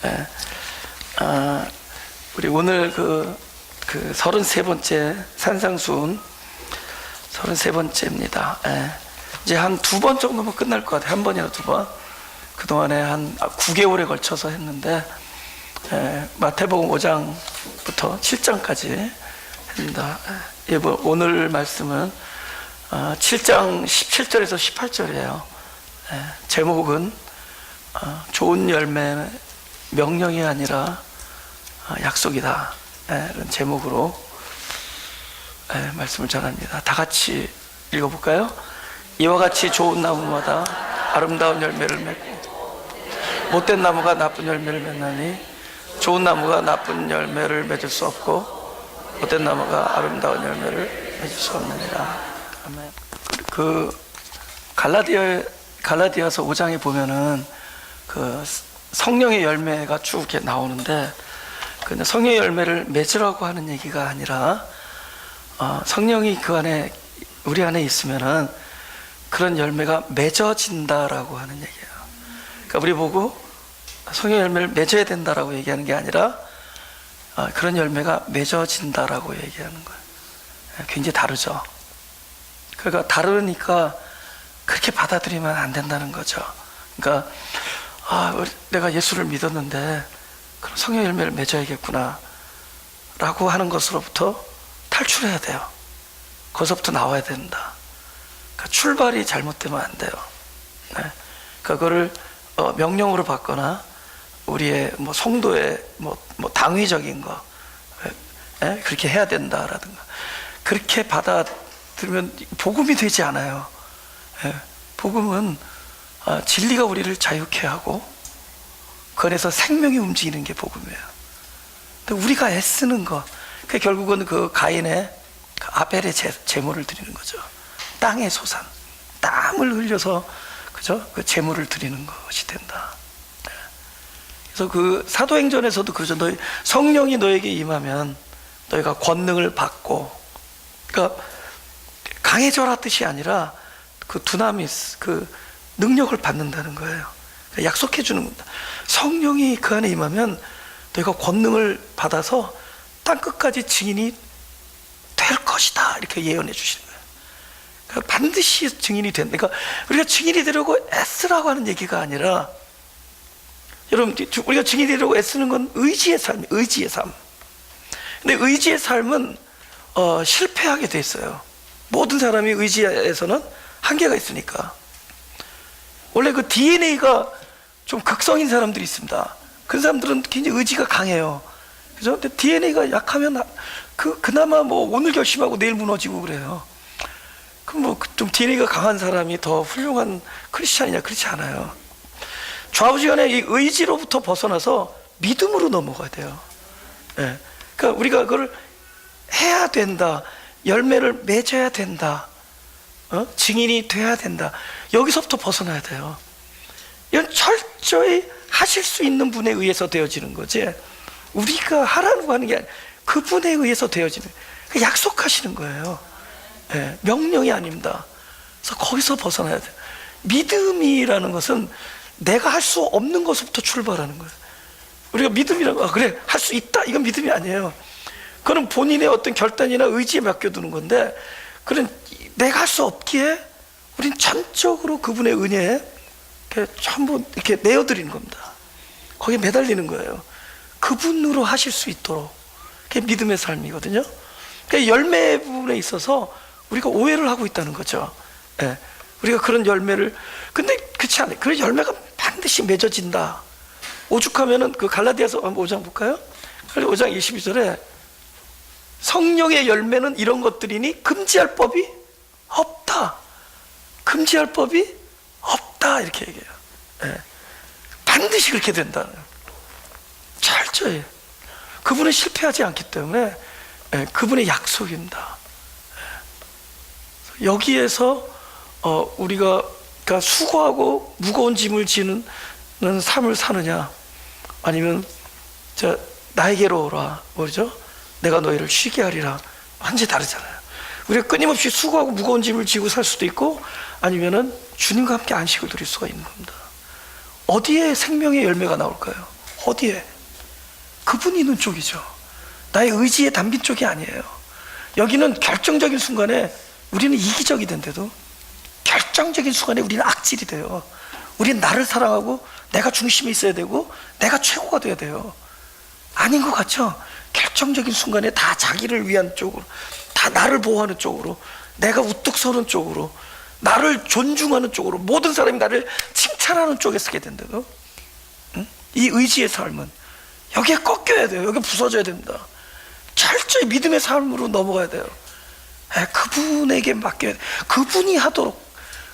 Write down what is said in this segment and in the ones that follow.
예. 우리 오늘 그 33번째 산상수훈 33번째입니다. 예. 이제 한 2번 정도면 끝날 것 같아요. 한 번이나 2번. 그동안에 한 9개월에 걸쳐서 했는데, 마태복음 5장부터 7장까지 했습니다. 예, 오늘 말씀은 7장 17절에서 18절이에요. 제목은 좋은 열매, 명령이 아니라 약속이다. 이런 제목으로 말씀을 전합니다. 다 같이 읽어볼까요? 이와 같이 좋은 나무마다 아름다운 열매를 맺고 못된 나무가 나쁜 열매를 맺나니 좋은 나무가 나쁜 열매를 맺을 수 없고 못된 나무가 아름다운 열매를 맺을 수 없느니라. 아멘. 그 갈라디아서 5장에 보면은 그 성령의 열매가 쭉 이렇게 나오는데, 근데 성령의 열매를 맺으라고 하는 얘기가 아니라 성령이 그 안에 우리 안에 있으면은 그런 열매가 맺어진다라고 하는 얘기예요. 그러니까 우리 보고 성령의 열매를 맺어야 된다라고 얘기하는 게 아니라 그런 열매가 맺어진다라고 얘기하는 거예요. 굉장히 다르죠. 그러니까 다르니까 그렇게 받아들이면 안 된다는 거죠. 그러니까 내가 예수를 믿었는데 그럼 성령의 열매를 맺어야겠구나 라고 하는 것으로부터 탈출해야 돼요. 거기서부터 나와야 된다. 그러니까 출발이 잘못되면 안 돼요. 그러니까 그거를 명령으로 받거나 우리의 뭐 성도의 뭐 당위적인 거 그렇게 해야 된다라든가 그렇게 받아들이면 복음이 되지 않아요. 복음은 진리가 우리를 자유케 하고 그 안에서 생명이 움직이는 게 복음이에요. 근데 우리가 애쓰는 거, 그 결국은 그 가인의 그 아벨의 제물을 드리는 거죠. 땅의 소산, 땀을 흘려서 그죠? 그 제물을 드리는 것이 된다. 그래서 그 사도행전에서도 그러죠. 성령이 너에게 임하면 너희가 권능을 받고, 그러니까 강해져라 뜻이 아니라 그 두나미스, 그 능력을 받는다는 거예요. 그러니까 약속해 주는 겁니다. 성령이 그 안에 임하면 너희가 권능을 받아서 땅 끝까지 증인이 될 것이다, 이렇게 예언해 주시는 거예요. 그러니까 반드시 증인이 된다. 그러니까 우리가 증인이 되려고 애쓰라고 하는 얘기가 아니라, 여러분, 우리가 증인이 되려고 애쓰는 건 의지의 삶이에요. 의지의 삶. 근데 의지의 삶은 실패하게 돼 있어요. 모든 사람이 의지에서는 한계가 있으니까. 원래 그 DNA가 좀 극성인 사람들이 있습니다. 그 사람들은 굉장히 의지가 강해요. 그죠? 근데 DNA가 약하면 그나마 뭐 오늘 결심하고 내일 무너지고 그래요. 그럼 뭐 좀 DNA가 강한 사람이 더 훌륭한 크리스찬이냐? 그렇지 않아요. 좌우지간의 이 의지로부터 벗어나서 믿음으로 넘어가야 돼요. 그러니까 우리가 그걸 해야 된다. 열매를 맺어야 된다. 증인이 돼야 된다. 여기서부터 벗어나야 돼요. 이건 철저히 하실 수 있는 분에 의해서 되어지는 거지, 우리가 하라고 하는 게 아니라 그분에 의해서 되어지는, 약속하시는 거예요. 명령이 아닙니다. 그래서 거기서 벗어나야 돼요. 믿음이라는 것은 내가 할 수 없는 것부터 출발하는 거예요. 우리가 믿음이라고, 그래, 할 수 있다, 이건 믿음이 아니에요. 그건 본인의 어떤 결단이나 의지에 맡겨두는 건데, 그런 내가 할 수 없기에 우린 전적으로 그분의 은혜에 전부 이렇게 내어드리는 겁니다. 거기에 매달리는 거예요. 그분으로 하실 수 있도록. 그게 믿음의 삶이거든요. 그러니까 열매 부분에 있어서 우리가 오해를 하고 있다는 거죠. 우리가 그런 열매를, 근데 그렇지 않아요. 그런 열매가 반드시 맺어진다. 오죽하면은 그 갈라디아서 5장 볼까요? 5장 22절에 성령의 열매는 이런 것들이니 금지할 법이 없다. 금지할 법이 없다, 이렇게 얘기해요. 반드시 그렇게 된다. 철저히 그분은 실패하지 않기 때문에 그분의 약속입니다. 여기에서 우리가 수고하고 무거운 짐을 지는 삶을 사느냐, 아니면 나에게로 오라, 뭐죠? 내가 너희를 쉬게 하리라, 완전히 다르잖아요. 우리가 끊임없이 수고하고 무거운 짐을 지고 살 수도 있고, 아니면은 주님과 함께 안식을 누릴 수가 있는 겁니다. 어디에 생명의 열매가 나올까요? 어디에? 그분이 있는 쪽이죠. 나의 의지에 담긴 쪽이 아니에요. 여기는 결정적인 순간에 우리는 이기적이 된데도 결정적인 순간에 우리는 악질이 돼요. 우리는 나를 사랑하고 내가 중심에 있어야 되고 내가 최고가 돼야 돼요. 아닌 것 같죠? 결정적인 순간에 다 자기를 위한 쪽으로, 다 나를 보호하는 쪽으로, 내가 우뚝 서는 쪽으로, 나를 존중하는 쪽으로, 모든 사람이 나를 칭찬하는 쪽에 서게 된다고. 응? 이 의지의 삶은 여기에 꺾여야 돼요. 여기 부서져야 됩니다. 철저히 믿음의 삶으로 넘어가야 돼요. 그분에게 맡겨야 돼요. 그분이 하도록,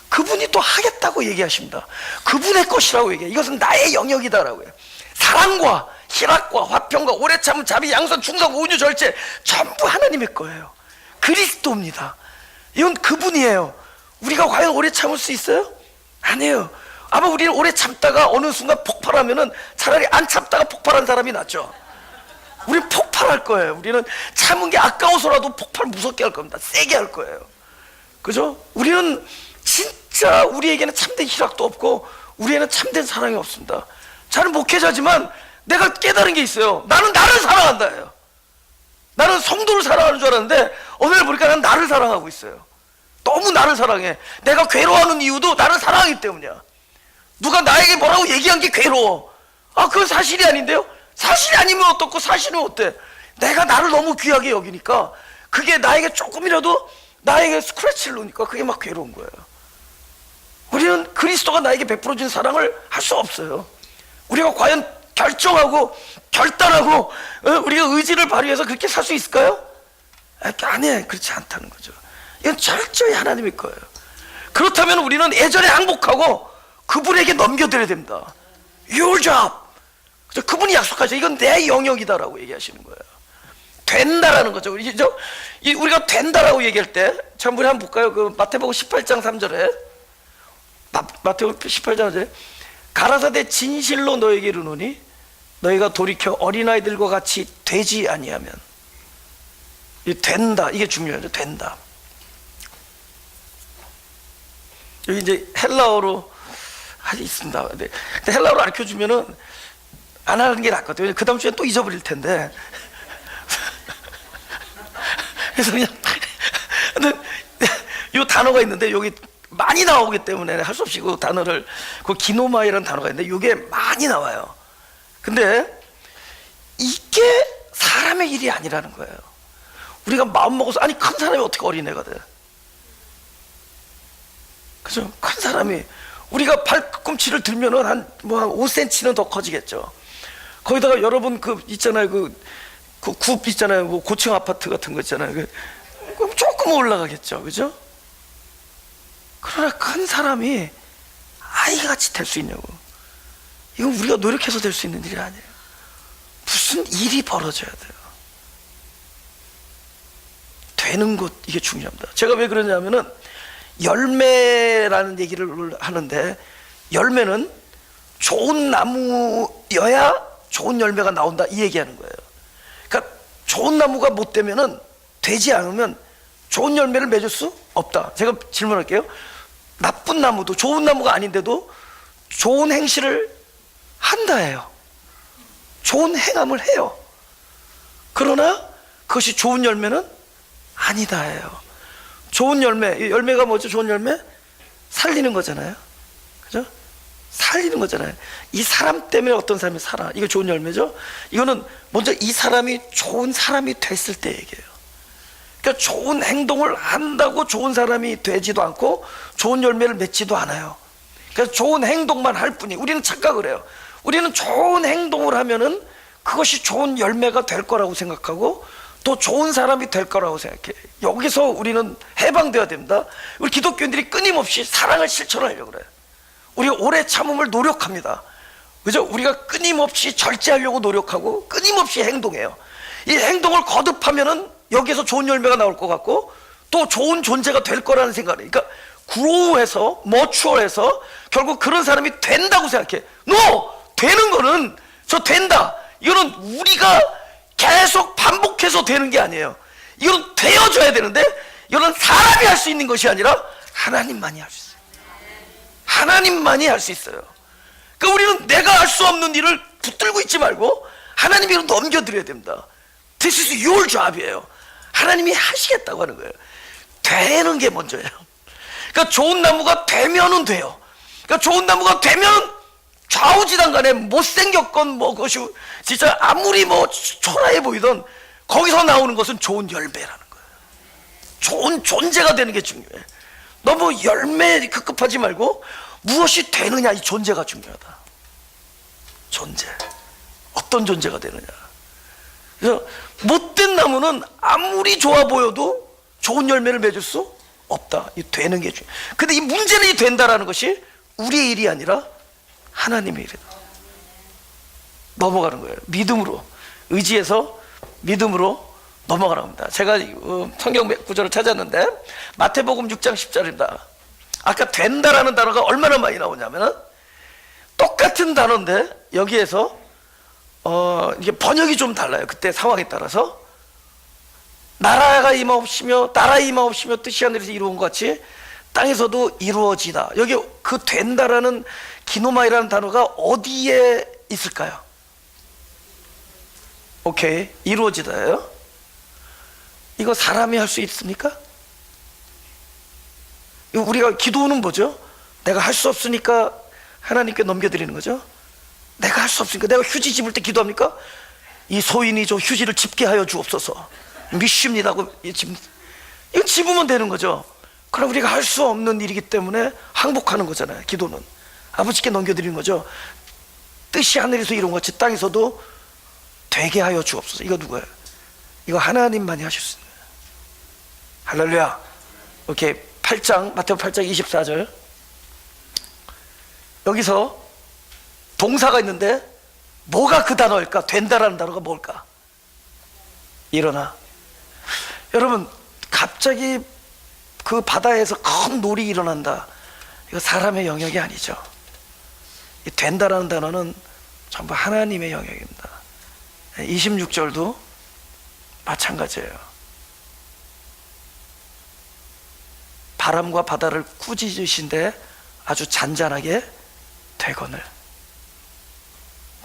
그분이 또 하겠다고 얘기하십니다. 그분의 것이라고 얘기해요. 이것은 나의 영역이다라고 해요. 사랑과 희락과 화평과 오래 참은 자비, 양선, 충성, 온유, 절제 전부 하나님의 거예요. 그리스도입니다. 이건 그분이에요. 우리가 과연 오래 참을 수 있어요? 아니에요. 아마 우리는 오래 참다가 어느 순간 폭발하면은 차라리 안 참다가 폭발한 사람이 낫죠. 우리는 폭발할 거예요. 우리는 참은 게 아까워서라도 폭발 무섭게 할 겁니다. 세게 할 거예요. 그죠? 우리는 진짜 우리에게는 참된 희락도 없고 우리에는 참된 사랑이 없습니다. 저는 목회자지만 내가 깨달은 게 있어요. 나는 나를 사랑한다예요. 나는 성도를 사랑하는 줄 알았는데 오늘 보니까 난 나를 사랑하고 있어요. 너무 나를 사랑해. 내가 괴로워하는 이유도 나를 사랑하기 때문이야. 누가 나에게 뭐라고 얘기한 게 괴로워. 아, 그건 사실이 아닌데요? 사실이 아니면 어떻고 사실은 어때? 내가 나를 너무 귀하게 여기니까 그게 나에게 조금이라도 나에게 스크래치를 놓으니까 그게 막 괴로운 거예요. 우리는 그리스도가 나에게 베풀어준 사랑을 할 수 없어요. 우리가 과연 결정하고 결단하고 우리가 의지를 발휘해서 그렇게 살 수 있을까요? 아니에요. 그렇지 않다는 거죠. 이건 철저히 하나님의 거예요. 그렇다면 우리는 예전에 항복하고 그분에게 넘겨드려야 됩니다. Your job. 그분이 약속하죠. 이건 내 영역이다라고 얘기하시는 거예요. 된다라는 거죠. 우리가 된다라고 얘기할 때, 참 우리 한번 볼까요? 그 마태복음 18장 3절에 마태복음 18장 3절에 가라사대 진실로 너에게 이르노니 너희가 돌이켜 어린아이들과 같이 되지 아니하면. 이 된다, 이게 중요하죠. 된다. 여기 이제 헬라어로 있습니다. 근데 헬라어로 가르쳐 주면은 안 하는 게 낫거든요. 그 다음 주에 또 잊어버릴 텐데. 그래서 그냥 이 단어가 있는데 여기 많이 나오기 때문에 할 수 없이 그 단어를, 그 기노마이라는 단어가 있는데 이게 많이 나와요. 근데 이게 사람의 일이 아니라는 거예요. 우리가 마음 먹어서, 아니 큰 사람이 어떻게 어린애가 돼? 그죠? 큰 사람이, 우리가 발꿈치를 들면은 한 5cm는 더 커지겠죠. 거기다가 여러분 그 있잖아요, 그 굽 있잖아요, 뭐 고층 아파트 같은 거 있잖아요. 그럼 조금 올라가겠죠, 그죠? 그러나 큰 사람이 아이같이 될 수 있냐고. 이건 우리가 노력해서 될 수 있는 일이 아니에요. 무슨 일이 벌어져야 돼요. 되는 것, 이게 중요합니다. 제가 왜 그러냐면은 열매라는 얘기를 하는데, 열매는 좋은 나무여야 좋은 열매가 나온다, 이 얘기하는 거예요. 그러니까 좋은 나무가 못 되면은, 되지 않으면 좋은 열매를 맺을 수 없다. 제가 질문할게요. 나쁜 나무도, 좋은 나무가 아닌데도 좋은 행실을 한다예요. 좋은 행함을 해요. 그러나 그것이 좋은 열매는 아니다예요. 좋은 열매, 열매가 뭐죠? 좋은 열매? 살리는 거잖아요. 그죠? 살리는 거잖아요. 이 사람 때문에 어떤 사람이 살아. 이거 좋은 열매죠? 이거는 먼저 이 사람이 좋은 사람이 됐을 때 얘기예요. 그러니까 좋은 행동을 한다고 좋은 사람이 되지도 않고 좋은 열매를 맺지도 않아요. 그래서 좋은 행동만 할 뿐이. 우리는 착각을 해요. 우리는 좋은 행동을 하면은 그것이 좋은 열매가 될 거라고 생각하고 또 좋은 사람이 될 거라고 생각해. 여기서 우리는 해방되어야 됩니다. 우리 기독교인들이 끊임없이 사랑을 실천하려고 그래요. 우리가 오래 참음을 노력합니다. 그죠? 우리가 끊임없이 절제하려고 노력하고 끊임없이 행동해요. 이 행동을 거듭하면은 여기에서 좋은 열매가 나올 것 같고 또 좋은 존재가 될 거라는 생각을. 그러니까 구로우해서 머추어해서 결국 그런 사람이 된다고 생각해. 되는 거는 저 된다. 이거는 우리가 계속 반복해서 되는 게 아니에요. 이거는 되어져야 되는데 이거는 사람이 할 수 있는 것이 아니라 하나님만이 할 수 있어요. 하나님만이 할 수 있어요. 그러니까 우리는 내가 할 수 없는 일을 붙들고 있지 말고 하나님께로 넘겨드려야 됩니다. This is your job이에요. 하나님이 하시겠다고 하는 거예요. 되는 게 먼저예요. 그러니까 좋은 나무가 되면은 돼요. 그러니까 좋은 나무가 되면 좌우지단 간에 못생겼건 뭐 그것이 진짜 아무리 뭐 초라해 보이던 거기서 나오는 것은 좋은 열매라는 거예요. 좋은 존재가 되는 게 중요해. 너무 열매에 급급하지 말고 무엇이 되느냐, 이 존재가 중요하다. 존재. 어떤 존재가 되느냐. 그래서 못된 나무는 아무리 좋아 보여도 좋은 열매를 맺을 수 없다. 이 되는 게 중요해. 근데 이 문제는 이 된다라는 것이 우리의 일이 아니라 하나님의 일이다. 넘어가는 거예요. 믿음으로, 의지해서 믿음으로 넘어가는 겁니다. 제가 성경 구절을 찾았는데 마태복음 6장 10절입니다. 아까 된다라는 단어가 얼마나 많이 나오냐면 똑같은 단어인데 여기에서 이게 번역이 좀 달라요. 그때 상황에 따라서. 나라가 임하옵시며 나라의 임하옵시며 뜻이 하늘에서 이루어온 것 같이 땅에서도 이루어지다. 여기 그 된다라는 기노마이라는 단어가 어디에 있을까요? 오케이, 이루어지다예요. 이거 사람이 할 수 있습니까? 우리가 기도는 뭐죠? 내가 할 수 없으니까 하나님께 넘겨드리는 거죠. 내가 할 수 없으니까. 내가 휴지 집을 때 기도합니까? 이 소인이 저 휴지를 집게 하여 주옵소서. 미십니다고. 이거 집으면 되는 거죠. 그럼 우리가 할 수 없는 일이기 때문에 항복하는 거잖아요. 기도는 아버지께 넘겨드리는 거죠. 뜻이 하늘에서 이룬 것 같이 땅에서도 되게 하여 주옵소서. 이거 누구예요? 이거 하나님만이 하실 수 있는 거예요. 할렐루야. 오케이. 8장 마태복음 8장 24절. 여기서 동사가 있는데 뭐가 그 단어일까? 된다라는 단어가 뭘까? 일어나. 여러분, 갑자기 그 바다에서 큰 놀이 일어난다. 이거 사람의 영역이 아니죠. 이 된다라는 단어는 전부 하나님의 영역입니다. 26절도 마찬가지예요. 바람과 바다를 꾸짖으신데 아주 잔잔하게 되거늘.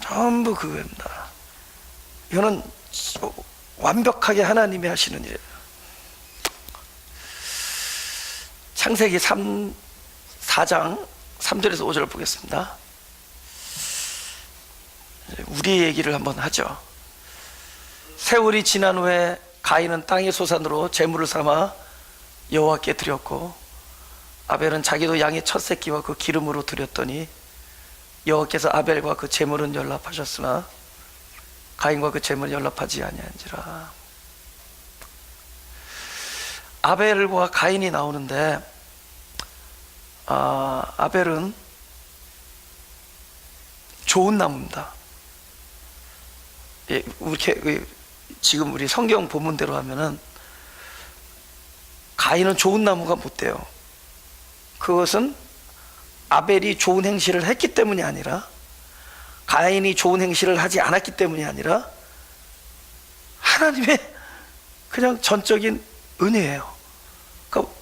전부 그겁니다. 이거는 완벽하게 하나님이 하시는 일이에요. 창세기 4장 3절에서 5절을 보겠습니다. 우리 얘기를 한번 하죠. 세월이 지난 후에 가인은 땅의 소산으로 제물을 삼아 여호와께 드렸고 아벨은 자기도 양의 첫 새끼와 그 기름으로 드렸더니 여호와께서 아벨과 그 제물은 연락하셨으나 가인과 그 제물은 연락하지 아니한지라. 아벨과 가인이 나오는데 아벨은 좋은 나무입니다. 예, 이렇게 지금 우리 성경 본문대로 하면은 가인은 좋은 나무가 못 돼요. 그것은 아벨이 좋은 행실을 했기 때문이 아니라, 가인이 좋은 행실을 하지 않았기 때문이 아니라 하나님의 그냥 전적인 은혜예요. 그러니까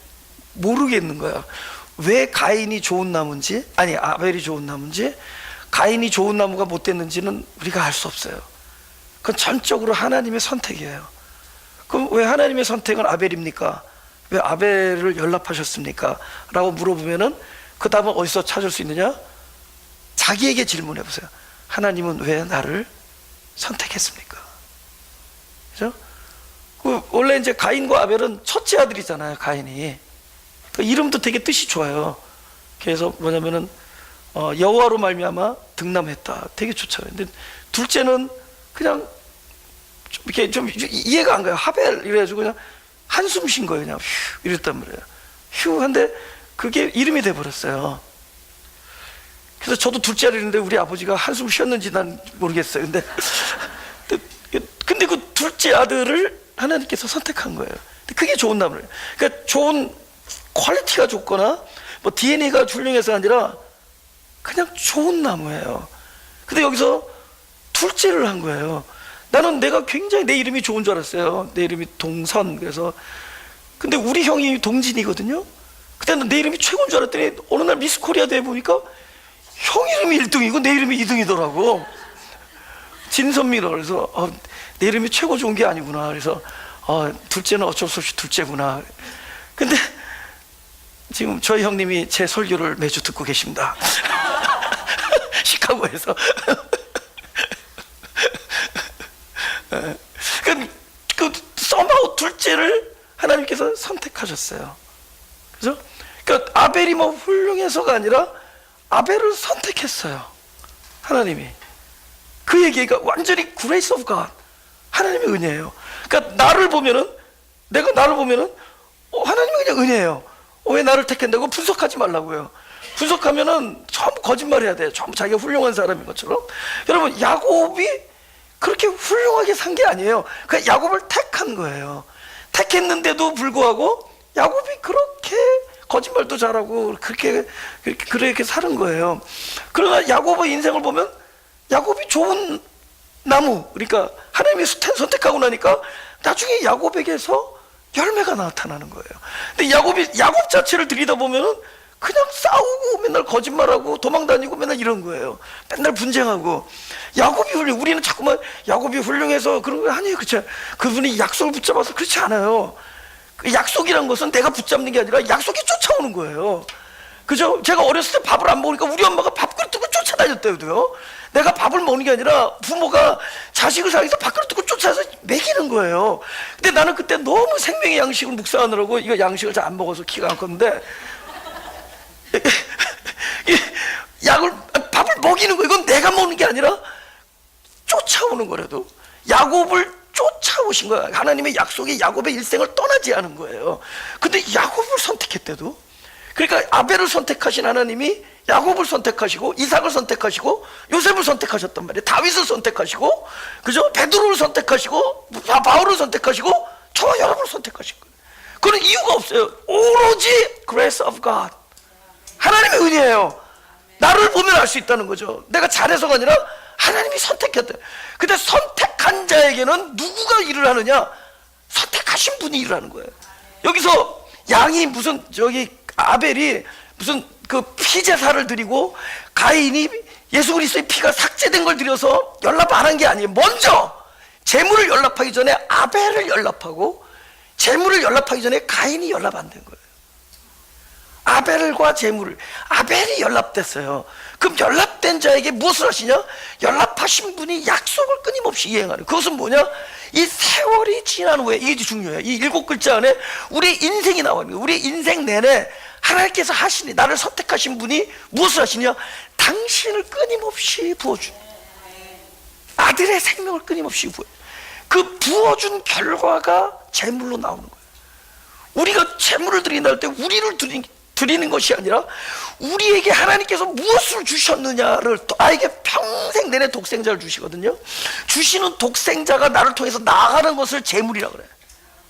모르겠는 거야. 왜 가인이 좋은 나무인지, 아니 아벨이 좋은 나무인지, 가인이 좋은 나무가 못 됐는지는 우리가 알 수 없어요. 그건 전적으로 하나님의 선택이에요. 그럼 왜 하나님의 선택은 아벨입니까? 왜 아벨을 연락하셨습니까? 라고 물어보면은 그 답은 어디서 찾을 수 있느냐? 자기에게 질문해 보세요. 하나님은 왜 나를 선택했습니까? 그죠? 원래 이제 가인과 아벨은 첫째 아들이잖아요. 가인이. 그 이름도 되게 뜻이 좋아요. 그래서 뭐냐면은 여호와로 말미암아 등남했다. 되게 좋잖아요. 근데 둘째는 그냥 좀 이렇게 좀 이해가 안 가요. 하벨 이래가지고 그냥 한숨 쉰 거예요. 그냥 휴 이랬단 말이에요. 휴 한데 그게 이름이 돼버렸어요. 그래서 저도 둘째 아들인데 우리 아버지가 한숨 쉬었는지 난 모르겠어요. 근데 그 둘째 아들을 하나님께서 선택한 거예요. 그게 좋은 나무예요. 그러니까 좋은 퀄리티가 좋거나 뭐 DNA가 훌륭해서 아니라 그냥 좋은 나무예요. 근데 여기서 둘째를 한 거예요. 나는 내가 굉장히 내 이름이 좋은 줄 알았어요. 내 이름이 동선. 그래서 근데 우리 형이 동진이거든요. 그때는 내 이름이 최고인 줄 알았더니 어느 날 미스 코리아 대회 보니까 형 이름이 1등이고 내 이름이 2등이더라고. 진선미로. 그래서 내 이름이 최고 좋은 게 아니구나. 그래서 둘째는 어쩔 수 없이 둘째구나. 근데 지금 저희 형님이 제 설교를 매주 듣고 계십니다. 시카고에서. 그 썸아웃 둘째를 하나님께서 선택하셨어요. 그죠? 그러니까 아벨이 뭐 훌륭해서가 아니라 아벨을 선택했어요. 하나님이. 그 얘기가 완전히 grace of God, 하나님의 은혜예요. 그러니까 내가 나를 보면은 하나님이 그냥 은혜예요. 왜 나를 택했다고 분석하지 말라고요. 분석하면은 전부 거짓말해야 돼요. 전부 자기가 훌륭한 사람인 것처럼. 여러분, 야곱이 그렇게 훌륭하게 산 게 아니에요. 그냥 야곱을 택한 거예요. 택했는데도 불구하고 야곱이 그렇게 거짓말도 잘하고 그렇게 사는 거예요. 그러나 야곱의 인생을 보면 야곱이 좋은 나무, 그러니까 하나님이 선택하고 나니까 나중에 야곱에게서 열매가 나타나는 거예요. 근데 야곱 자체를 들여다보면은 그냥 싸우고 맨날 거짓말하고 도망다니고 맨날 이런 거예요. 맨날 분쟁하고. 우리는 자꾸만 야곱이 훌륭해서 그런 거 아니에요. 그렇죠? 그분이 약속을 붙잡아서 그렇지 않아요. 그 약속이란 것은 내가 붙잡는 게 아니라 약속이 쫓아오는 거예요. 그죠? 제가 어렸을 때 밥을 안 먹으니까 우리 엄마가 밥그릇 두고 쫓아다녔대요. 내가 밥을 먹는 게 아니라 부모가 자식을 사귀어서 밥그릇 두고 쫓아서 먹이는 거예요. 근데 나는 그때 너무 생명의 양식을 묵상하느라고 이거 양식을 잘 안 먹어서 키가 안 컸는데 밥을 먹이는 거, 이건 내가 먹는 게 아니라 쫓아오는 거라도 야곱을 쫓아오신 거야. 하나님의 약속이 야곱의 일생을 떠나지 않은 거예요. 근데 야곱을 선택했대도. 그러니까 아벨을 선택하신 하나님이 야곱을 선택하시고 이삭을 선택하시고 요셉을 선택하셨단 말이에요. 다윗을 선택하시고, 그죠? 베드로를 선택하시고 바울을 선택하시고 저와 여러분을 선택하신 거예요. 그런 이유가 없어요. 오로지 grace of God, 하나님의 은혜예요. 나를 보면 알 수 있다는 거죠. 내가 잘해서가 아니라 하나님이 선택했대. 근데 선택한 자에게는 누구가 일을 하느냐? 선택하신 분이 일을 하는 거예요. 여기서 양이 아벨이 무슨 그 피제사를 드리고 가인이 예수 그리스도의 피가 삭제된 걸 드려서 연합 안 한 게 아니에요. 먼저 재물을 연합하기 전에 아벨을 연합하고, 재물을 연합하기 전에 가인이 연합 안 된 거예요. 아벨과 아벨이 연합됐어요. 그럼 연합된 자에게 무엇을 하시냐? 연합하신 분이 약속을 끊임없이 이행하는, 그것은 뭐냐? 이 세월이 지난 후에, 이게 중요해요. 이 7글자 안에 우리 인생이 나와요. 우리 인생 내내 하나님께서 하시니, 나를 선택하신 분이 무엇을 하시냐? 당신을 끊임없이 부어준, 아들의 생명을 끊임없이 그 부어준 결과가 제물로 나오는 거예요. 우리가 제물을 드린다 할 때 우리를 드리는 것이 아니라 우리에게 하나님께서 무엇을 주셨느냐를, 나에게 평생 내내 독생자를 주시거든요. 주시는 독생자가 나를 통해서 나아가는 것을 제물이라고 그래요.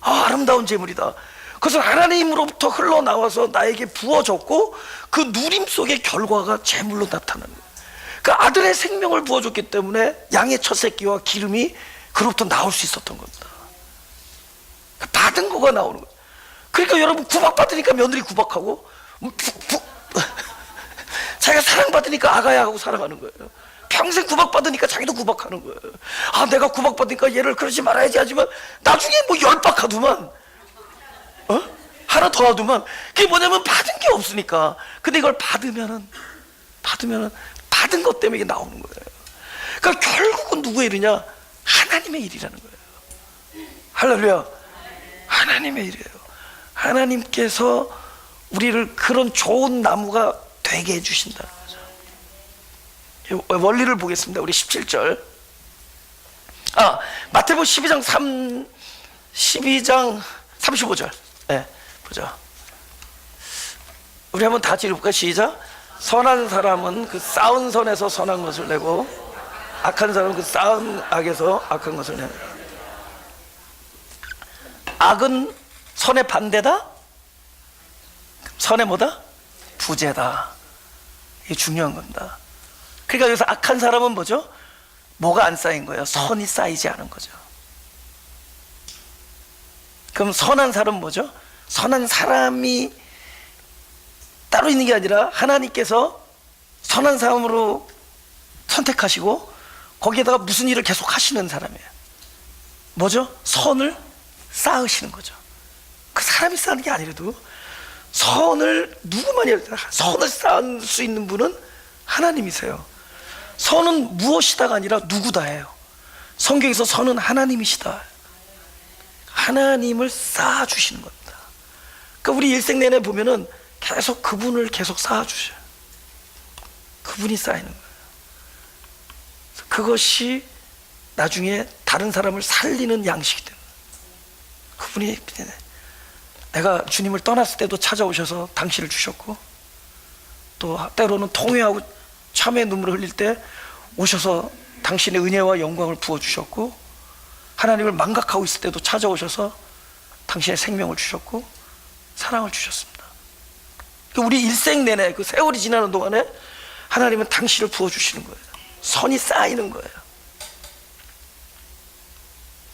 아름다운 제물이다. 그것은 하나님으로부터 흘러나와서 나에게 부어졌고 그 누림 속의 결과가 제물로 나타나는 거예요. 그 아들의 생명을 부어줬기 때문에 양의 첫 새끼와 기름이 그로부터 나올 수 있었던 겁니다. 받은 거가 나오는 거예요. 그러니까 여러분, 구박받으니까 며느리 구박하고, 자기가 사랑받으니까 아가야 하고 살아가는 거예요. 평생 구박받으니까 자기도 구박하는 거예요. 내가 구박받으니까 얘를 그러지 말아야지 하지만 나중에 뭐 열박하더만, 하나 더 하더만. 그게 뭐냐면 받은 게 없으니까. 근데 이걸 받으면은 받은 것 때문에 이게 나오는 거예요. 그러니까 결국은 누구의 일이냐? 하나님의 일이라는 거예요. 할렐루야. 하나님의 일이에요. 하나님께서 우리를 그런 좋은 나무가 되게 해주신다는 거죠. 원리를 보겠습니다. 우리 17절. 마태복음 12장 35절. 네, 보자. 우리 한번 다 읽어볼까요? 시작. 선한 사람은 그 쌓은 선에서 선한 것을 내고 악한 사람은 그 쌓은 악에서 악한 것을 내는. 악은 선의 반대다? 선의 뭐다? 부재다. 이게 중요한 겁니다. 그러니까 여기서 악한 사람은 뭐죠? 뭐가 안 쌓인 거예요? 선이 쌓이지 않은 거죠. 그럼 선한 사람은 뭐죠? 선한 사람이 따로 있는 게 아니라 하나님께서 선한 사람으로 선택하시고 거기에다가 무슨 일을 계속 하시는 사람이에요. 뭐죠? 선을 쌓으시는 거죠. 그 사람이 쌓는 게 아니라도 선을, 누구만이 선을 쌓을 수 있는 분은 하나님이세요. 선은 무엇이다가 아니라 누구다예요. 성경에서 선은 하나님이시다. 하나님을 쌓아주시는 겁니다. 그러니까 우리 일생 내내 보면은 계속 그분을 계속 쌓아주셔요. 그분이 쌓이는 거예요. 그것이 나중에 다른 사람을 살리는 양식이 됩니다. 그분이, 내가 주님을 떠났을 때도 찾아오셔서 당신을 주셨고, 또 때로는 통회하고 참회 눈물을 흘릴 때 오셔서 당신의 은혜와 영광을 부어주셨고, 하나님을 망각하고 있을 때도 찾아오셔서 당신의 생명을 주셨고 사랑을 주셨습니다. 우리 일생 내내 그 세월이 지나는 동안에 하나님은 당신을 부어주시는 거예요. 선이 쌓이는 거예요.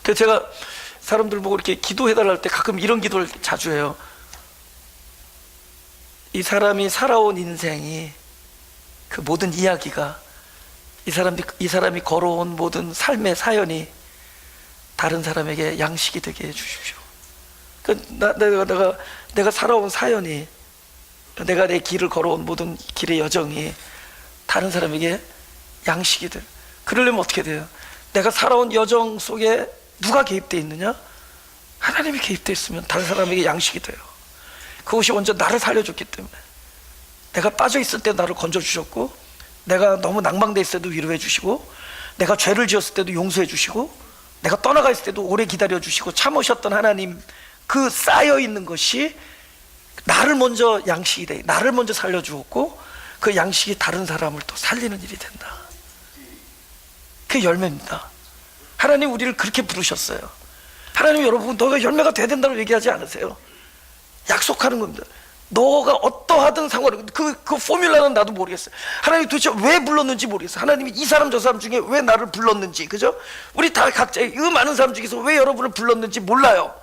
그래서 제가 사람들 보고 이렇게 기도해달라 할 때 가끔 이런 기도를 자주 해요. 이 사람이 살아온 인생이, 그 모든 이야기가, 이 사람이 걸어온 모든 삶의 사연이 다른 사람에게 양식이 되게 해주십시오. 내가 살아온 사연이, 내가 내 길을 걸어온 모든 길의 여정이 다른 사람에게 양식이 돼. 그러려면 어떻게 돼요? 내가 살아온 여정 속에 누가 개입되어 있느냐? 하나님이 개입되어 있으면 다른 사람에게 양식이 돼요. 그것이 먼저 나를 살려줬기 때문에. 내가 빠져 있을 때 나를 건져주셨고, 내가 너무 낭망돼 있을 때도 위로해 주시고, 내가 죄를 지었을 때도 용서해 주시고, 내가 떠나가 있을 때도 오래 기다려 주시고 참으셨던 하나님, 그 쌓여 있는 것이 나를 먼저 양식이 돼, 나를 먼저 살려주었고, 그 양식이 다른 사람을 또 살리는 일이 된다. 그게 열매입니다. 하나님 우리를 그렇게 부르셨어요. 하나님, 여러분, 너가 열매가 돼야 된다고 얘기하지 않으세요. 약속하는 겁니다. 너가 어떠하든 상관없고, 그 포뮬라는 나도 모르겠어요. 하나님이 도대체 왜 불렀는지 모르겠어요. 하나님이 이 사람 저 사람 중에 왜 나를 불렀는지, 그죠? 우리 다 각자 이 많은 사람 중에서 왜 여러분을 불렀는지 몰라요.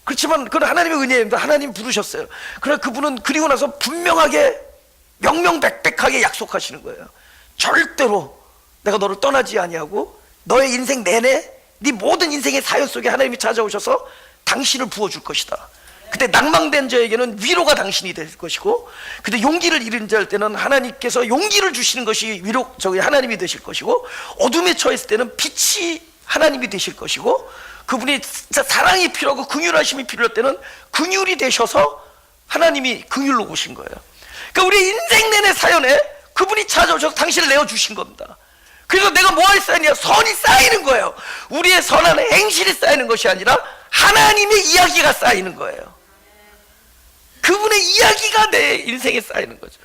그렇지만 그건 하나님의 은혜입니다. 하나님이 부르셨어요. 그러나 그분은 그리고 나서 분명하게 명명백백하게 약속하시는 거예요. 절대로 내가 너를 떠나지 아니하고 너의 인생 내내 네 모든 인생의 사연 속에 하나님이 찾아오셔서 당신을 부어줄 것이다. 그때 낭망된 자에게는 위로가 당신이 될 것이고, 그때 용기를 잃은 자 할 때는 하나님께서 용기를 주시는 것이 하나님이 되실 것이고, 어둠에 처했을 때는 빛이 하나님이 되실 것이고, 그분이 진짜 사랑이 필요하고 긍휼하심이 필요할 때는 긍휼이 되셔서 하나님이 긍휼로 오신 거예요. 그러니까 우리 인생 내내 사연에 그분이 찾아오셔서 당신을 내어주신 겁니다. 그래서 내가 뭐가 쌓이냐? 선이 쌓이는 거예요. 우리의 선한 행실이 쌓이는 것이 아니라 하나님의 이야기가 쌓이는 거예요. 그분의 이야기가 내 인생에 쌓이는 거죠.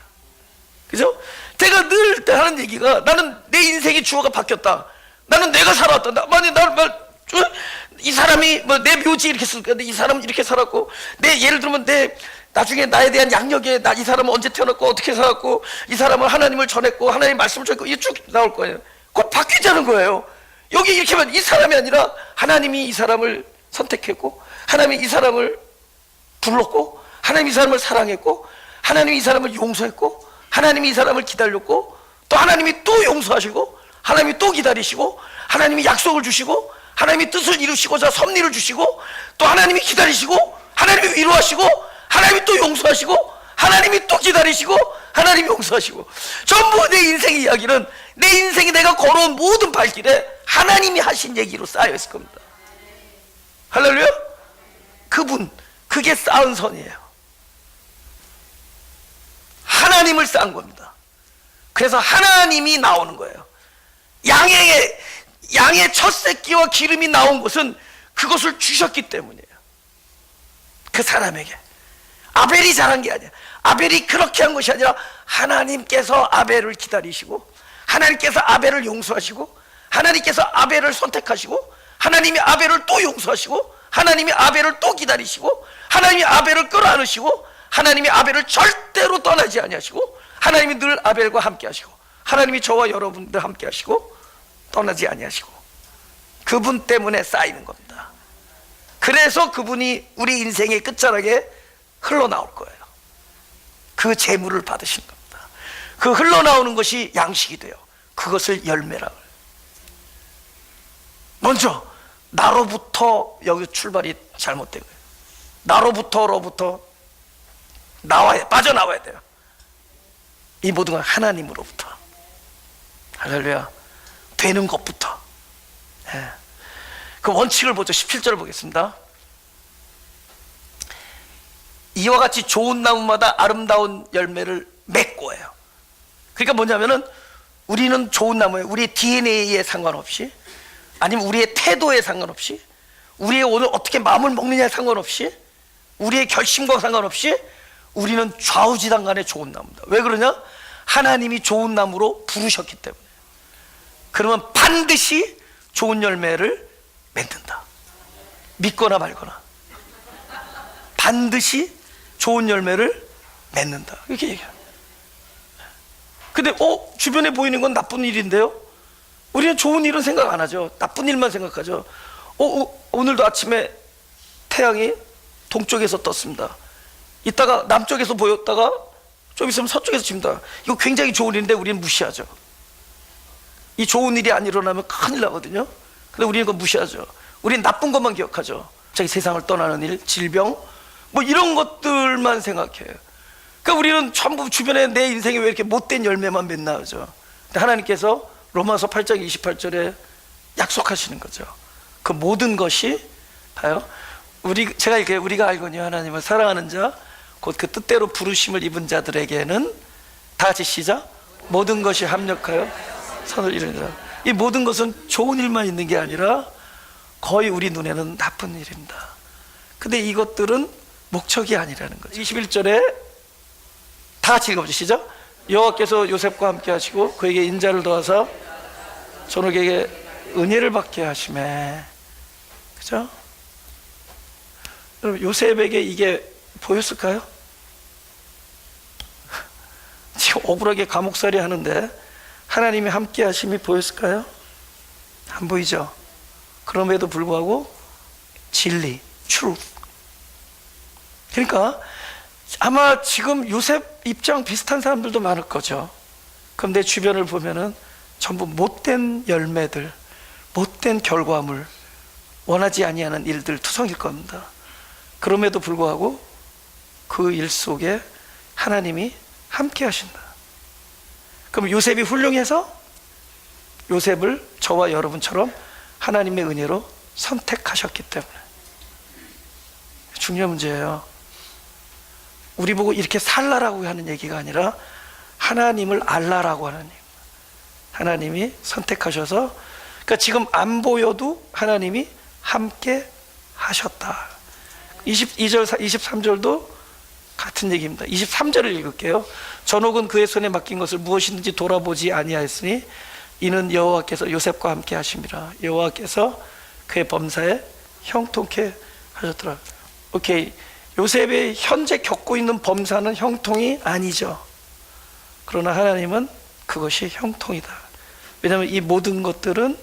그죠? 제가 늘 하는 얘기가, 나는 내 인생의 주어가 바뀌었다. 나는 내가 살아왔다. 이 사람이 내 묘지 이렇게 쓸까? 이 사람은 이렇게 살았고, 예를 들면 나중에 나에 대한 양력에 이 사람은 언제 태어났고 어떻게 살았고, 이 사람은 하나님을 전했고 하나님 말씀을 전했고, 이게 쭉 나올 거예요. 곧 바뀌자는 거예요. 여기 이렇게 하면 이 사람이 아니라 하나님이 이 사람을 선택했고, 하나님이 이 사람을 불렀고, 하나님이 이 사람을 사랑했고, 하나님이 이 사람을 용서했고, 하나님이 이 사람을 기다렸고, 또 하나님이 또 용서하시고, 하나님이 또 기다리시고, 하나님이 약속을 주시고, 하나님이 뜻을 이루시고자 섭리를 주시고, 또 하나님이 기다리시고, 하나님이 위로하시고, 하나님이 또 용서하시고, 하나님이 또 기다리시고, 하나님이 용서하시고, 전부 내 인생의 이야기는 내 인생이 내가 걸어온 모든 발길에 하나님이 하신 얘기로 쌓여 있을 겁니다. 할렐루야. 그게 쌓은 선이에요. 하나님을 쌓은 겁니다. 그래서 하나님이 나오는 거예요. 양의 첫 새끼와 기름이 나온 것은 그것을 주셨기 때문이에요. 그 사람에게. 아벨이 잘한 게 아니야. 아벨이 그렇게 한 것이 아니라 하나님께서 아벨을 기다리시고, 하나님께서 아벨을 용서하시고, 하나님께서 아벨을 선택하시고, 하나님이 아벨을 또 용서하시고, 하나님이 아벨을 또 기다리시고, 하나님이 아벨을 끌어안으시고, 하나님이 아벨을 절대로 떠나지 아니하시고, 하나님이 늘 아벨과 함께 하시고, 하나님이 저와 여러분들 함께 하시고 떠나지 아니하시고, 그분 때문에 쌓이는 겁니다. 그래서 그분이 우리 인생의 끝자락에 흘러나올 거예요. 그 재물을 받으신 겁니다. 그 흘러나오는 것이 양식이 돼요. 그것을 열매라고 해요. 먼저 나로부터, 여기 출발이 잘못된 거예요. 나로부터로부터 빠져나와야 돼요. 이 모든 건 하나님으로부터. 할렐루야. 되는 것부터. 예. 그 원칙을 보죠. 17절을 보겠습니다. 이와 같이 좋은 나무마다 아름다운 열매를 맺고예요. 그러니까 뭐냐면은 우리는 좋은 나무예요. 우리의 DNA에 상관없이, 아니면 우리의 태도에 상관없이, 우리의 오늘 어떻게 마음을 먹느냐에 상관없이, 우리의 결심과 상관없이 우리는 좌우지단간에 좋은 나무다. 왜 그러냐? 하나님이 좋은 나무로 부르셨기 때문에. 그러면 반드시 좋은 열매를 맺는다. 믿거나 말거나 반드시 좋은 열매를 맺는다, 이렇게 얘기해요. 근데 주변에 보이는 건 나쁜 일인데요, 우리는 좋은 일은 생각 안 하죠. 나쁜 일만 생각하죠. 오늘도 아침에 태양이 동쪽에서 떴습니다. 이따가 남쪽에서 보였다가 좀 있으면 서쪽에서 집니다. 이거 굉장히 좋은 일인데 우리는 무시하죠. 이 좋은 일이 안 일어나면 큰일 나거든요. 근데 우리는 그거 무시하죠. 우리는 나쁜 것만 기억하죠. 자기 세상을 떠나는 일, 질병, 뭐 이런 것들만 생각해요. 그러니까 우리는 전부 주변에 내 인생에 왜 이렇게 못된 열매만 맺나 하죠. 근데 하나님께서 로마서 8장 28절에 약속하시는 거죠. 그 모든 것이, 봐요, 제가 이렇게, 우리가 알거니와 하나님을 사랑하는 자 곧 그 뜻대로 부르심을 입은 자들에게는, 다 같이 시작, 모든 것이 합력하여 선을 이루느니라. 이 모든 것은 좋은 일만 있는 게 아니라 거의 우리 눈에는 나쁜 일입니다. 근데 이것들은 목적이 아니라는 거죠. 21절에 다 같이 읽어보죠. 시작. 여호와께서 요셉과 함께 하시고 그에게 인자를 더하사 전옥에게 은혜를 받게 하시매. 그죠? 여러분, 요셉에게 이게 보였을까요? 지금 억울하게 감옥살이 하는데 하나님이 함께 하심이 보였을까요? 안 보이죠? 그럼에도 불구하고 진리, truth. 그러니까 아마 지금 요셉 입장 비슷한 사람들도 많을 거죠. 그럼 내 주변을 보면은 전부 못된 열매들, 못된 결과물, 원하지 아니하는 일들 투성일 겁니다. 그럼에도 불구하고 그 일 속에 하나님이 함께 하신다. 그럼 요셉이 훌륭해서 요셉을 저와 여러분처럼 하나님의 은혜로 선택하셨기 때문에. 중요한 문제예요. 우리 보고 이렇게 살라라고 하는 얘기가 아니라 하나님을 알라라고 하는 얘기입니다. 하나님이 선택하셔서, 그러니까 지금 안 보여도 하나님이 함께 하셨다. 22절, 23절도 같은 얘기입니다. 23절을 읽을게요. 전옥은 그의 손에 맡긴 것을 무엇이든지 돌아보지 아니하였으니 이는 여호와께서 요셉과 함께 하심이라. 여호와께서 그의 범사에 형통케 하셨더라. 오케이. 요셉이 현재 겪고 있는 범사는 형통이 아니죠. 그러나 하나님은 그것이 형통이다. 왜냐하면 이 모든 것들은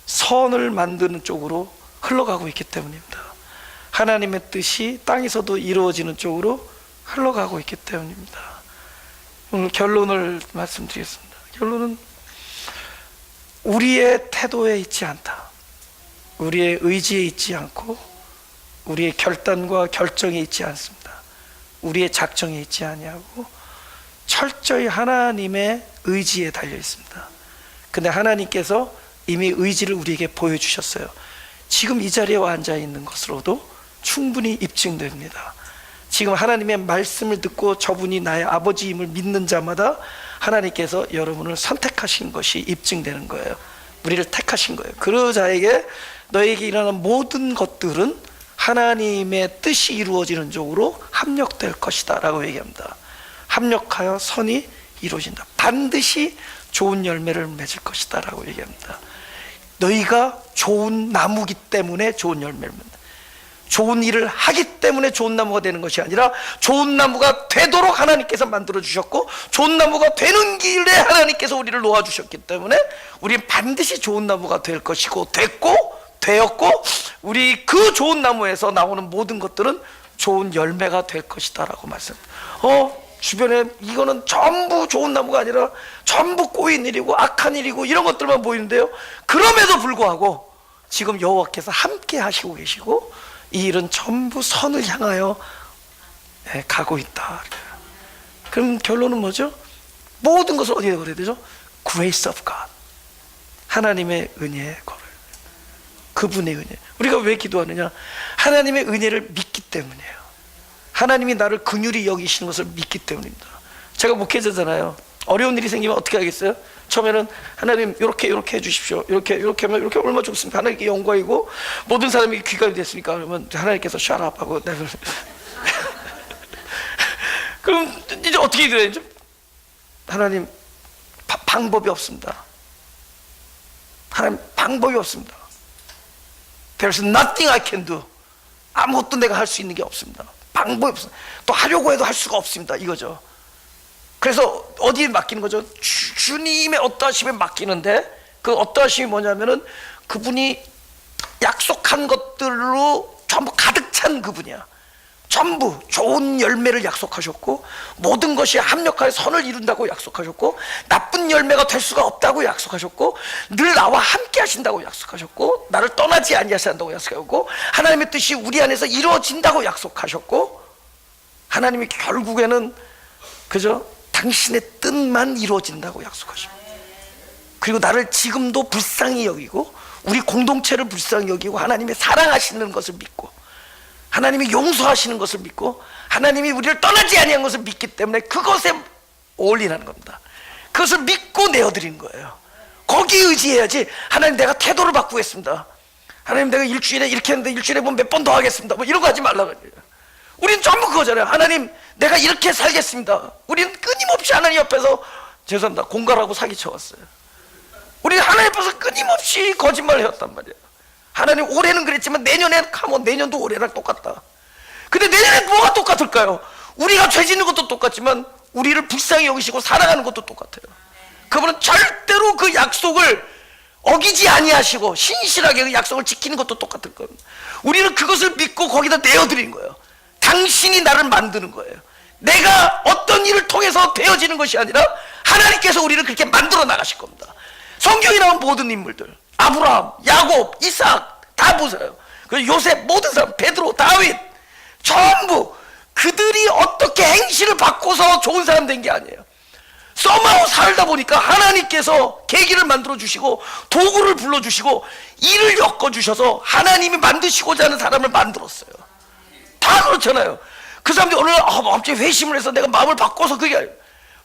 선을 만드는 쪽으로 흘러가고 있기 때문입니다. 하나님의 뜻이 땅에서도 이루어지는 쪽으로 흘러가고 있기 때문입니다. 오늘 결론을 말씀드리겠습니다. 결론은 우리의 태도에 있지 않다. 우리의 의지에 있지 않고 우리의 결단과 결정에 있지 않습니다. 우리의 작정에 있지 아니하고 철저히 하나님의 의지에 달려 있습니다. 근데 하나님께서 이미 의지를 우리에게 보여주셨어요. 지금 이 자리에 앉아 있는 것으로도 충분히 입증됩니다. 지금 하나님의 말씀을 듣고 저분이 나의 아버지임을 믿는 자마다 하나님께서 여러분을 선택하신 것이 입증되는 거예요. 우리를 택하신 거예요. 그 자에게 너에게 일어나는 모든 것들은 하나님의 뜻이 이루어지는 쪽으로 합력될 것이다 라고 얘기합니다. 합력하여 선이 이루어진다. 반드시 좋은 열매를 맺을 것이다 라고 얘기합니다. 너희가 좋은 나무기 때문에 좋은 열매를 맺는다. 좋은 일을 하기 때문에 좋은 나무가 되는 것이 아니라 좋은 나무가 되도록 하나님께서 만들어 주셨고 좋은 나무가 되는 길에 하나님께서 우리를 놓아주셨기 때문에 우리는 반드시 좋은 나무가 될 것이고 됐고 되었고 우리 그 좋은 나무에서 나오는 모든 것들은 좋은 열매가 될 것이다 라고 말씀합니다. 주변에 이거는 전부 좋은 나무가 아니라 전부 꼬인 일이고 악한 일이고 이런 것들만 보이는데요, 그럼에도 불구하고 지금 여호와께서 함께 하시고 계시고 이 일은 전부 선을 향하여 가고 있다. 그럼 결론은 뭐죠? 모든 것을 어디에 걸어야 되죠? Grace of God, 하나님의 은혜에 걸어요. 그분의 은혜. 우리가 왜 기도하느냐? 하나님의 은혜를 믿기 때문이에요. 하나님이 나를 긍휼히 여기시는 것을 믿기 때문입니다. 제가 목회자잖아요. 어려운 일이 생기면 어떻게 하겠어요? 처음에는 하나님 이렇게 해주십시오. 이렇게 하면 이렇게 얼마나 좋습니까? 하나님께 영광이고 모든 사람이 귀감이 됐으니까 그러면 하나님께서 shut up 하고 그럼 이제 어떻게 해야 되죠? 하나님 방법이 없습니다. 하나님 방법이 없습니다. There's nothing I can do. 아무것도 내가 할 수 있는 게 없습니다. 방법이 없습니다. 또 하려고 해도 할 수가 없습니다. 이거죠. 그래서 어디에 맡기는 거죠? 주님의 어떠하심에 맡기는데, 그 어떠하심이 뭐냐면은 그분이 약속한 것들로 전부 가득 찬 그분이야. 전부 좋은 열매를 약속하셨고 모든 것이 합력하여 선을 이룬다고 약속하셨고 나쁜 열매가 될 수가 없다고 약속하셨고 늘 나와 함께 하신다고 약속하셨고 나를 떠나지 아니하신다고 약속하셨고 하나님의 뜻이 우리 안에서 이루어진다고 약속하셨고 하나님이 결국에는 그저 당신의 뜻만 이루어진다고 약속하십니다. 그리고 나를 지금도 불쌍히 여기고 우리 공동체를 불쌍히 여기고 하나님의 사랑하시는 것을 믿고 하나님이 용서하시는 것을 믿고 하나님이 우리를 떠나지 아니한 것을 믿기 때문에 그것에 올인하는 겁니다. 그것을 믿고 내어드리는 거예요. 거기에 의지해야지 하나님 내가 태도를 바꾸겠습니다. 하나님 내가 일주일에 이렇게 했는데 일주일에 뭐 몇 번 더 하겠습니다. 뭐 이런 거 하지 말라고 해요. 우리는 전부 그거잖아요. 하나님 내가 이렇게 살겠습니다. 우리는 끊임없이 하나님 옆에서 죄송합니다. 공갈하고 사기쳐왔어요. 우리는 하나님 앞에서 끊임없이 거짓말을 해왔단 말이에요. 하나님 올해는 그랬지만 내년엔 가면 내년도 올해랑 똑같다. 근데 내년에 뭐가 똑같을까요? 우리가 죄 짓는 것도 똑같지만 우리를 불쌍히 여기시고 사랑하는 것도 똑같아요. 그분은 절대로 그 약속을 어기지 아니하시고 신실하게 그 약속을 지키는 것도 똑같을 겁니다. 우리는 그것을 믿고 거기다 내어드리는 거예요. 당신이 나를 만드는 거예요. 내가 어떤 일을 통해서 되어지는 것이 아니라 하나님께서 우리를 그렇게 만들어 나가실 겁니다. 성경에 나온 모든 인물들 아브라함, 야곱, 이삭 다 보세요. 그리고 요셉 모든 사람 베드로, 다윗 전부 그들이 어떻게 행실을 바꿔서 좋은 사람 된 게 아니에요. 썸하고 살다 보니까 하나님께서 계기를 만들어 주시고 도구를 불러 주시고 일을 엮어 주셔서 하나님이 만드시고자 하는 사람을 만들었어요. 다 그렇잖아요. 그 사람들이 어느 날 갑자기 회심을 해서 내가 마음을 바꿔서 그게 아니에요.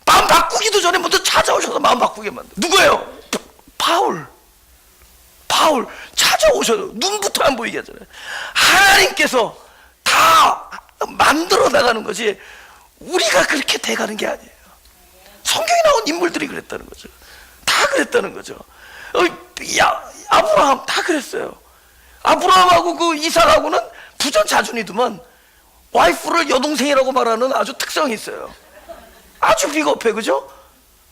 마음 바꾸기도 전에 먼저 찾아오셔서 마음 바꾸게 만들어요. 누구예요? 바울 찾아오셔서 눈부터 안 보이게 하잖아요. 하나님께서 다 만들어 나가는 거지 우리가 그렇게 돼가는 게 아니에요. 성경에 나온 인물들이 그랬다는 거죠. 다 그랬다는 거죠. 아브라함 다 그랬어요. 아브라함하고 그 이삭하고는 부전자준이더만 와이프를 여동생이라고 말하는 아주 특성이 있어요. 아주 비겁해, 그죠?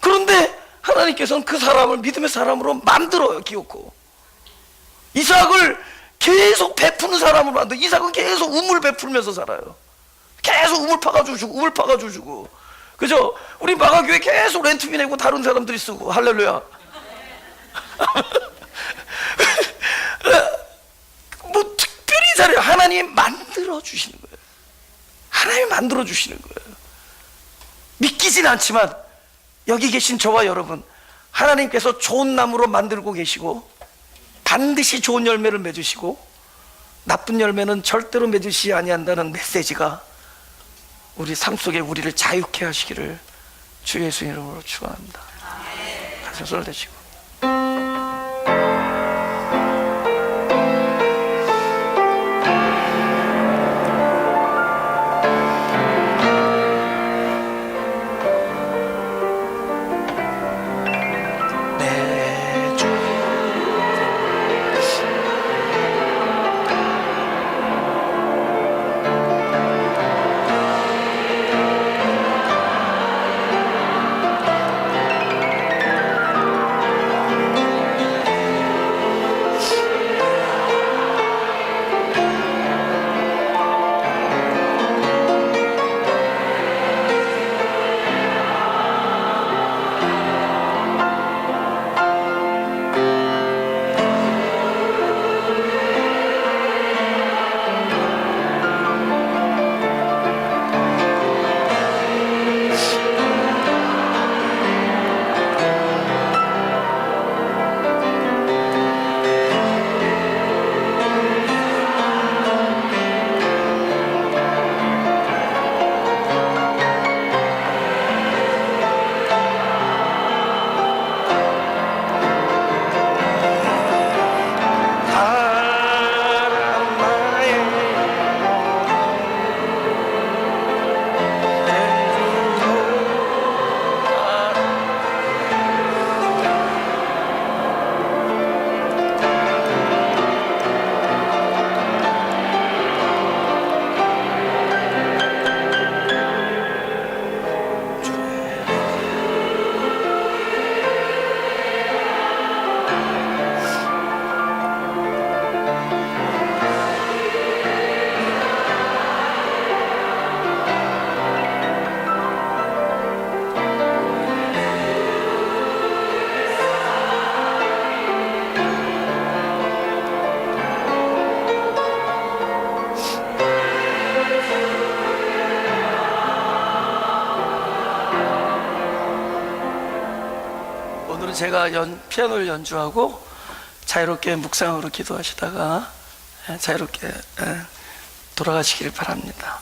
그런데 하나님께서는 그 사람을 믿음의 사람으로 만들어요. 기어코 이삭을 계속 베푸는 사람으로 만들어. 이삭은 계속 우물 베풀면서 살아요. 계속 우물 파가지고 주고 우물 파가지고 주고, 그죠? 우리 마가교회 계속 렌트비 내고 다른 사람들이 쓰고. 할렐루야. 뭐 특별히 잘해요. 하나님 만들어 주시는 거예요. 하나님 만들어 주시는 거예요. 믿기진 않지만 여기 계신 저와 여러분, 하나님께서 좋은 나무로 만들고 계시고 반드시 좋은 열매를 맺으시고 나쁜 열매는 절대로 맺으시지 아니한다는 메시지가 우리 삶 속에 우리를 자유케 하시기를 주 예수 이름으로 축원합니다. 다시 손을 대시고 여러분들은 제가 피아노를 연주하고 자유롭게 묵상으로 기도하시다가 자유롭게 돌아가시길 바랍니다.